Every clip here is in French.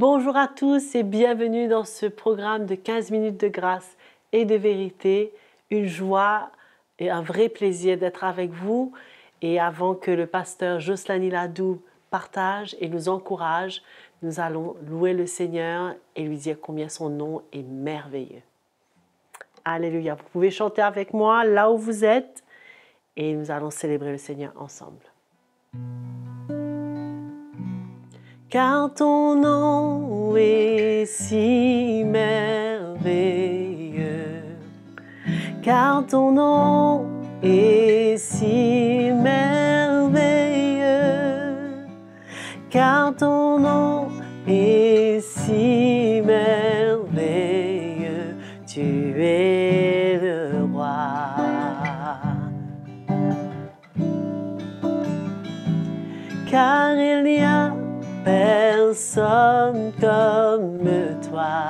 Bonjour à tous et bienvenue dans ce programme de 15 minutes de grâce et de vérité. Une joie et un vrai plaisir d'être avec vous. Et avant que le pasteur Jocelyn Ladou partage et nous encourage, nous allons louer le Seigneur et lui dire combien son nom est merveilleux. Alléluia. Vous pouvez chanter avec moi là où vous êtes et nous allons célébrer le Seigneur ensemble. Car ton nom est si merveilleux, car ton nom est si merveilleux, car ton nom est si merveilleux, tu es le roi. Car il n'y a personne comme toi,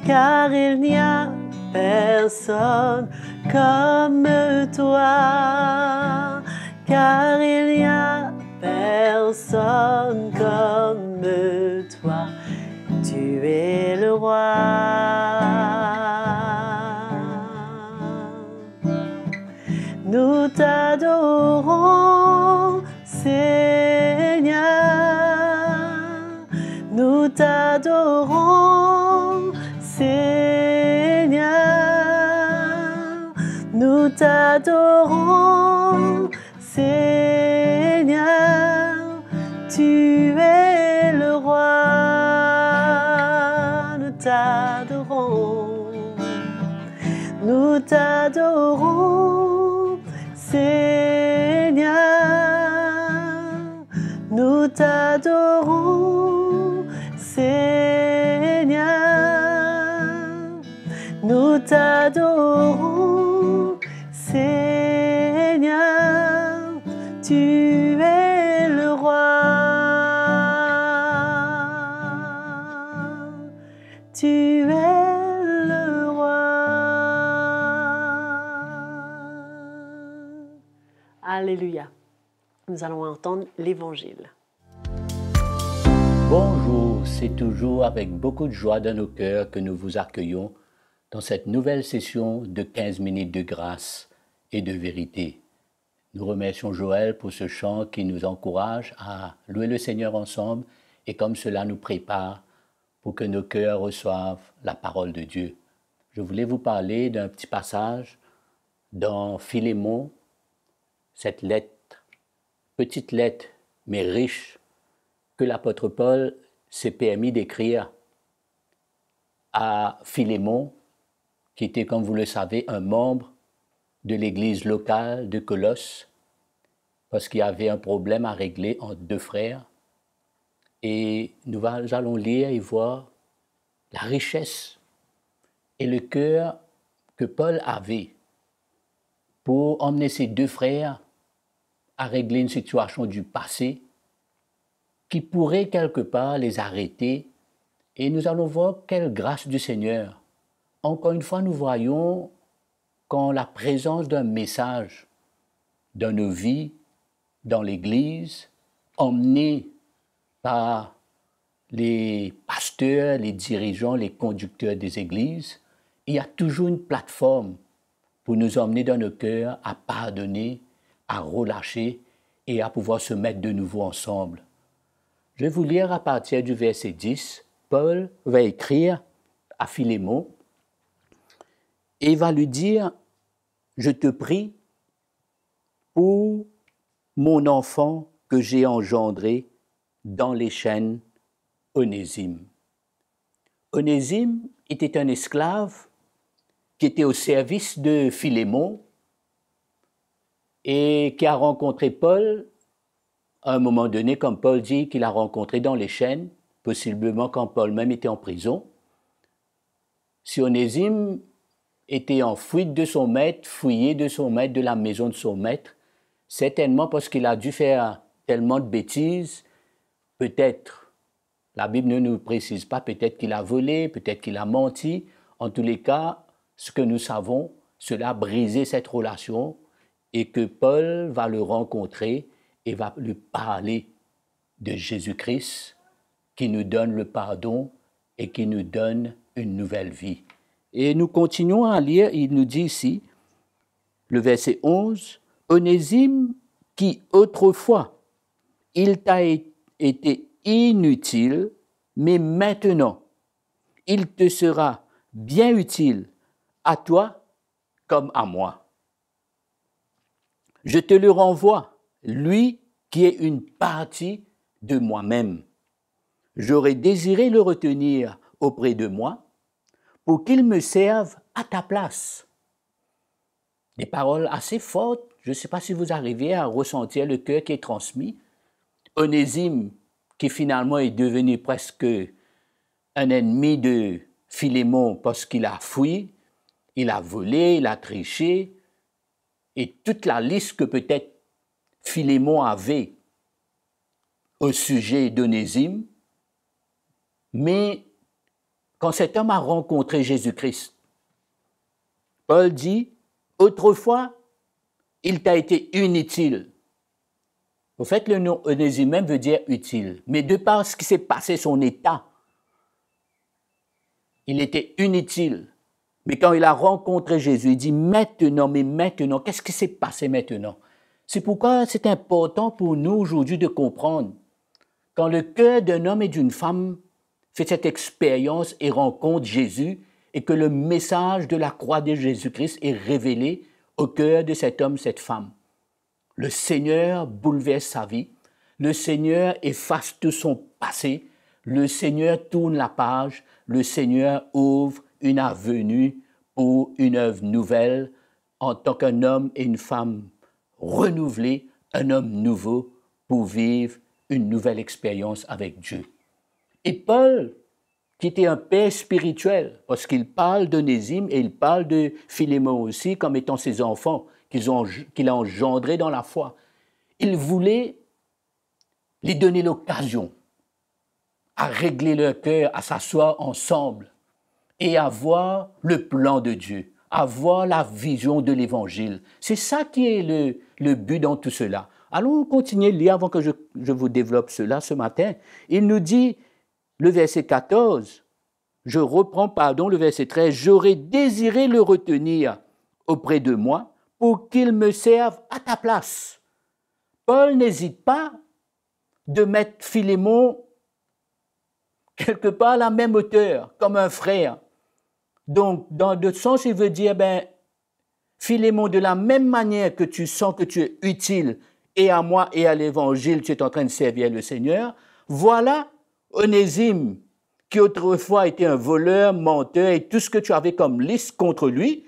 car il n'y a personne comme toi, car il n'y a personne comme toi, tu es le roi. Nous t'adorons, Seigneur, nous t'adorons, Seigneur, nous t'adorons, Seigneur, tu es le roi, nous t'adorons, nous t'adorons, Seigneur, nous t'adorons, Seigneur, nous t'adorons, Seigneur, tu es le roi, tu es le roi. Alléluia. Nous allons entendre l'Évangile. Bonjour, c'est toujours avec beaucoup de joie dans nos cœurs que nous vous accueillons dans cette nouvelle session de 15 minutes de grâce et de vérité. Nous remercions Joël pour ce chant qui nous encourage à louer le Seigneur ensemble et comme cela nous prépare pour que nos cœurs reçoivent la parole de Dieu. Je voulais vous parler d'un petit passage dans Philémon, cette lettre, petite lettre mais riche, que l'apôtre Paul s'est permis d'écrire à Philémon, qui était, comme vous le savez, un membre de l'église locale de Colosse, parce qu'il y avait un problème à régler entre deux frères. Et nous allons lire et voir la richesse et le cœur que Paul avait pour emmener ses deux frères à régler une situation du passé qui pourrait quelque part les arrêter. Et nous allons voir quelle grâce du Seigneur. Encore une fois, nous voyons quand la présence d'un message dans nos vies, dans l'Église, emmené par les pasteurs, les dirigeants, les conducteurs des églises, il y a toujours une plateforme pour nous emmener dans nos cœurs à pardonner, à relâcher et à pouvoir se mettre de nouveau ensemble. Je vais vous lire à partir du verset 10. Paul va écrire à Philémon et il va lui dire « Je te prie pour mon enfant que j'ai engendré dans les chaînes, Onésime. » Onésime était un esclave qui était au service de Philémon et qui a rencontré Paul à un moment donné, comme Paul dit qu'il a rencontré dans les chaînes, possiblement quand Paul même était en prison. Si Onésime était en fuite de son maître, fouillé de son maître, de la maison de son maître, certainement parce qu'il a dû faire tellement de bêtises, peut-être, la Bible ne nous précise pas, peut-être qu'il a volé, peut-être qu'il a menti. En tous les cas, ce que nous savons, cela a brisé cette relation et que Paul va le rencontrer et va lui parler de Jésus-Christ qui nous donne le pardon et qui nous donne une nouvelle vie. Et nous continuons à lire, il nous dit ici, le verset 11, « Onésime, qui autrefois, il t'a été inutile, mais maintenant, il te sera bien utile, à toi comme à moi. Je te le renvoie, lui qui est une partie de moi-même. J'aurais désiré le retenir auprès de moi pour qu'il me serve à ta place. » Des paroles assez fortes, je ne sais pas si vous arrivez à ressentir le cœur qui est transmis. Onésime, qui finalement est devenu presque un ennemi de Philémon parce qu'il a fui, il a volé, il a triché, et toute la liste que peut-être Philémon avait au sujet d'Onésime. Mais quand cet homme a rencontré Jésus-Christ, Paul dit, « Autrefois, il t'a été inutile. » Au fait, le nom Onésime même veut dire utile. Mais de par ce qui s'est passé, son état, il était inutile. Mais quand il a rencontré Jésus, il dit maintenant, mais maintenant, qu'est-ce qui s'est passé maintenant? C'est pourquoi c'est important pour nous aujourd'hui de comprendre. Quand le cœur d'un homme et d'une femme fait cette expérience et rencontre Jésus, et que le message de la croix de Jésus-Christ est révélé au cœur de cet homme, cette femme. Le Seigneur bouleverse sa vie, le Seigneur efface tout son passé, le Seigneur tourne la page, le Seigneur ouvre une avenue pour une œuvre nouvelle en tant qu'un homme et une femme renouvelés, un homme nouveau pour vivre une nouvelle expérience avec Dieu. Et Paul, qui était un père spirituel, parce qu'il parle d'Onésime et il parle de Philémon aussi comme étant ses enfants qu'il a engendrés dans la foi. Il voulait les donner l'occasion à régler leur cœur, à s'asseoir ensemble et à voir le plan de Dieu, à voir la vision de l'Évangile. C'est ça qui est le but dans tout cela. Allons continuer de lire avant que je vous développe cela ce matin. Il nous dit, le verset 14, je reprends, le verset 13, « J'aurais désiré le retenir auprès de moi pour qu'il me serve à ta place. » Paul n'hésite pas de mettre Philémon quelque part à la même hauteur, comme un frère. Donc, dans d'autres sens, il veut dire, Philémon, de la même manière que tu sens que tu es utile et à moi et à l'Évangile, tu es en train de servir le Seigneur, voilà Onésime, qui autrefois était un voleur, menteur et tout ce que tu avais comme liste contre lui,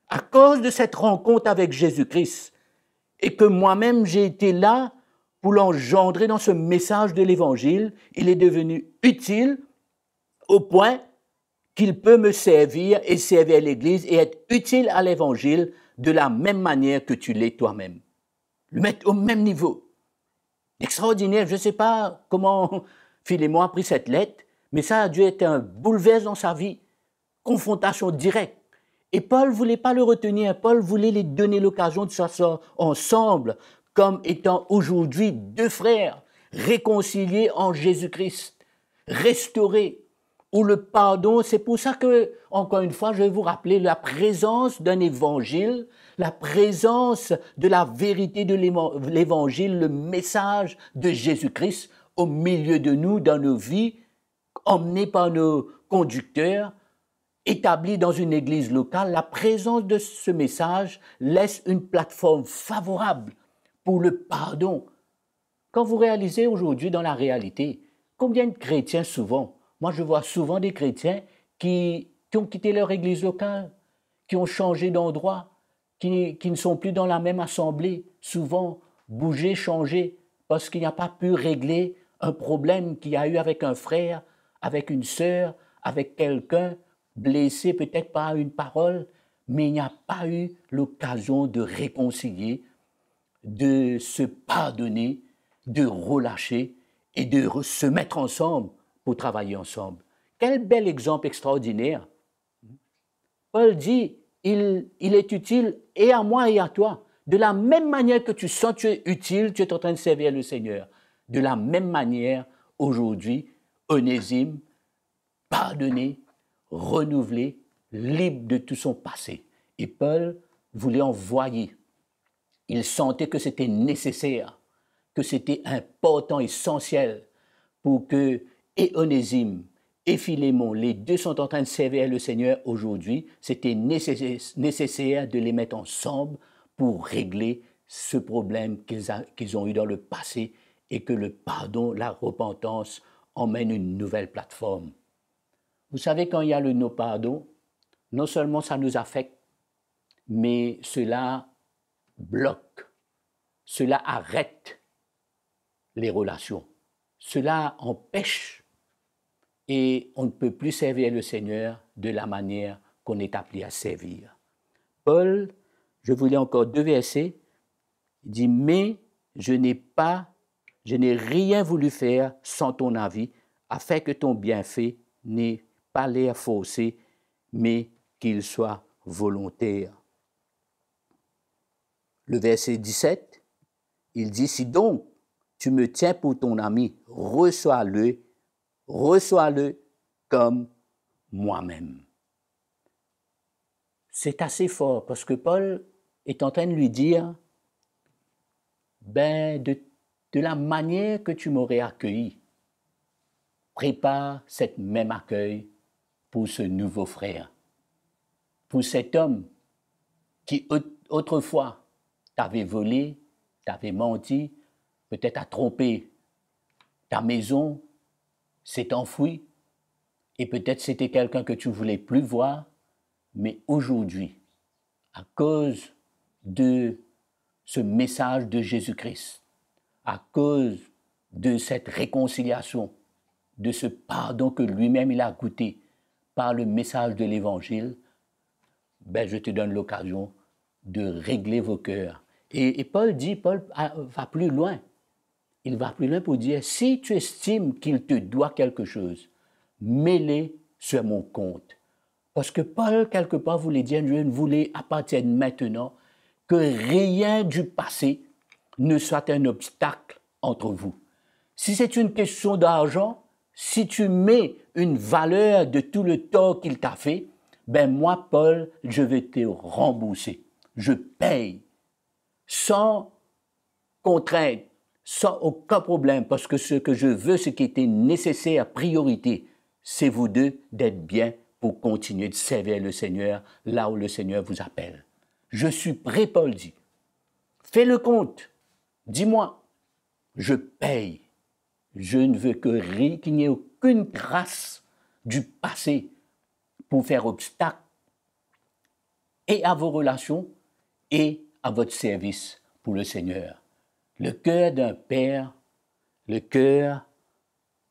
à cause de cette rencontre avec Jésus-Christ, et que moi-même j'ai été là pour l'engendrer dans ce message de l'Évangile, il est devenu utile au point qu'il peut me servir et servir l'Église et être utile à l'Évangile de la même manière que tu l'es toi-même. Le mettre au même niveau. Extraordinaire, je ne sais pas comment Philémon a pris cette lettre, mais ça a dû être un bouleversement dans sa vie, confrontation directe. Et Paul ne voulait pas le retenir, Paul voulait lui donner l'occasion de s'asseoir ensemble, comme étant aujourd'hui deux frères, réconciliés en Jésus-Christ, restaurés, où le pardon, c'est pour ça que, encore une fois, je vais vous rappeler la présence d'un évangile, la présence de la vérité de l'évangile, le message de Jésus-Christ au milieu de nous, dans nos vies, emmenés par nos conducteurs, établis dans une église locale. La présence de ce message laisse une plateforme favorable pour le pardon. Quand vous réalisez aujourd'hui dans la réalité, combien de chrétiens souvent, moi je vois souvent des chrétiens qui ont quitté leur église locale, qui ont changé d'endroit, qui ne sont plus dans la même assemblée, souvent bougé, changé, parce qu'il n'y a pas pu régler un problème qu'il y a eu avec un frère, avec une sœur, avec quelqu'un, blessé peut-être par une parole, mais il n'y a pas eu l'occasion de réconcilier, de se pardonner, de relâcher et de se mettre ensemble pour travailler ensemble. Quel bel exemple extraordinaire. Paul dit, il est utile et à moi et à toi. De la même manière que tu sens que tu es utile, tu es en train de servir le Seigneur. De la même manière, aujourd'hui, Onésime, pardonné, renouvelé, libre de tout son passé. Et Paul voulait envoyer. Il sentait que c'était nécessaire, que c'était important, essentiel, pour que et Onésime et Philémon, les deux sont en train de servir le Seigneur aujourd'hui. C'était nécessaire de les mettre ensemble pour régler ce problème qu'ils ont eu dans le passé et que le pardon, la repentance emmène une nouvelle plateforme. Vous savez, quand il y a le non-pardon, non seulement ça nous affecte, mais cela bloque, cela arrête les relations, cela empêche et on ne peut plus servir le Seigneur de la manière qu'on est appelé à servir. Paul, je vous lis encore 2 versets, il dit « Mais je n'ai rien voulu faire sans ton avis, afin que ton bienfait n'ait pas l'air forcé, mais qu'il soit volontaire. » Le verset 17, il dit « Si donc tu me tiens pour ton ami, reçois-le comme moi-même. » C'est assez fort parce que Paul est en train de lui dire, de la manière que tu m'aurais accueilli, prépare cet même accueil pour ce nouveau frère, pour cet homme qui autrefois t'avait volé, t'avait menti, peut-être a trompé ta maison, s'est enfoui, et peut-être c'était quelqu'un que tu ne voulais plus voir, mais aujourd'hui, à cause de ce message de Jésus-Christ, à cause de cette réconciliation, de ce pardon que lui-même il a goûté par le message de l'Évangile, je te donne l'occasion de régler vos cœurs. Et Paul va plus loin. Il va plus loin pour dire, si tu estimes qu'il te doit quelque chose, mets-le sur mon compte. Parce que Paul, quelque part, voulait dire, je ne voulais à partir de maintenant que rien du passé ne soit un obstacle entre vous. Si c'est une question d'argent, si tu mets une valeur de tout le tort qu'il t'a fait, moi, Paul, je vais te rembourser. Je paye sans contrainte, sans aucun problème, parce que ce que je veux, ce qui était nécessaire, priorité, c'est vous deux d'être bien pour continuer de servir le Seigneur là où le Seigneur vous appelle. Je suis prêt, Paul dit. Fais le compte. Dis-moi, je paye. Je ne veux qu'il n'y ait aucune trace du passé pour faire obstacle et à vos relations et à votre service pour le Seigneur. Le cœur d'un Père, le cœur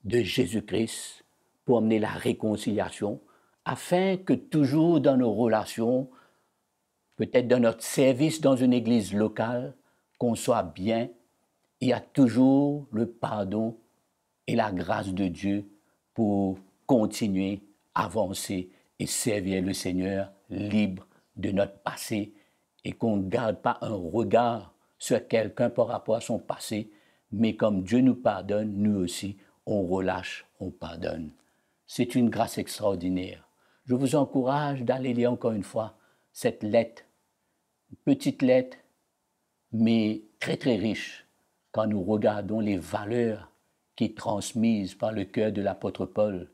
de Jésus-Christ pour amener la réconciliation, afin que toujours dans nos relations, peut-être dans notre service dans une église locale, qu'on soit bien, il y a toujours le pardon et la grâce de Dieu pour continuer, avancer et servir le Seigneur libre de notre passé et qu'on ne garde pas un regard sur quelqu'un par rapport à son passé, mais comme Dieu nous pardonne, nous aussi, on relâche, on pardonne. C'est une grâce extraordinaire. Je vous encourage d'aller lire encore une fois cette lettre, une petite lettre, mais très très riche, quand nous regardons les valeurs qui sont transmises par le cœur de l'apôtre Paul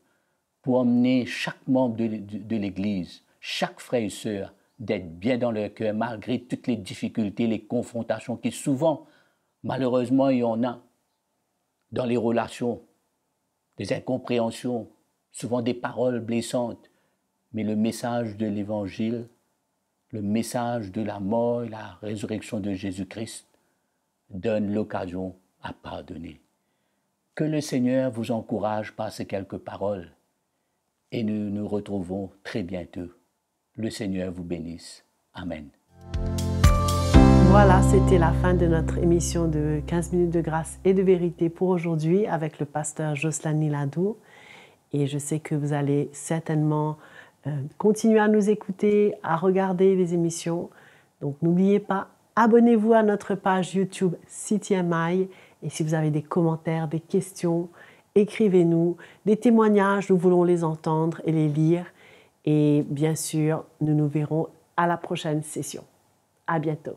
pour emmener chaque membre de l'Église, chaque frère et sœur, d'être bien dans leur cœur, malgré toutes les difficultés, les confrontations qui souvent, malheureusement, il y en a dans les relations, des incompréhensions, souvent des paroles blessantes, mais le message de l'Évangile, le message de la mort et la résurrection de Jésus-Christ donne l'occasion à pardonner. Que le Seigneur vous encourage par ces quelques paroles et nous nous retrouvons très bientôt. Le Seigneur vous bénisse. Amen. Voilà, c'était la fin de notre émission de 15 minutes de grâce et de vérité pour aujourd'hui avec le pasteur Jocelyn Niladou. Et je sais que vous allez certainement continuer à nous écouter, à regarder les émissions. Donc n'oubliez pas, abonnez-vous à notre page YouTube CTMI. Et si vous avez des commentaires, des questions, écrivez-nous des témoignages, nous voulons les entendre et les lire. Et bien sûr, nous nous verrons à la prochaine session. À bientôt.